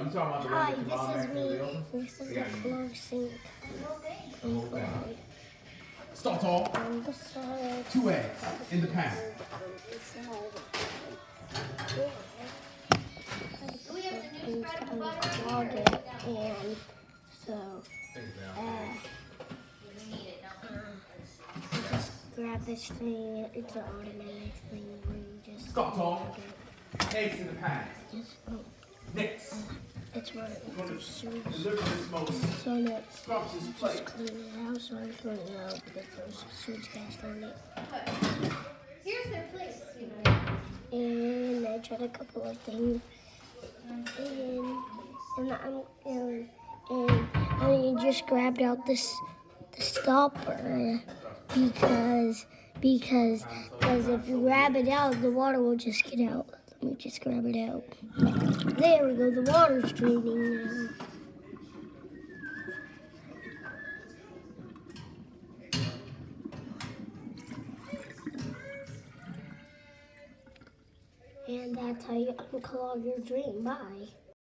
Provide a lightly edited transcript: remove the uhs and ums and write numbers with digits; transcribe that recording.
you talking about the Hi, one that your mom this is accidentally me. opened? This is the clog sink. Start tall. On the side. 2 eggs in the pan. Unclog it, and so just grab this thing. It's an automatic thing where you just Start tall. clog it. Eggs in the pan. Just Next. it's running through sewage. Deliver this most So next, scrumptious just plate. clean it out. So I'm cleaning it out because there's sewage gas on it. Here's their place. And I tried a couple of things, and I just grabbed out the stopper because if you grab it out, the water will just get out. Let me just grab it out. There we go. The water's draining now. And that's how you unclog your drain. Bye.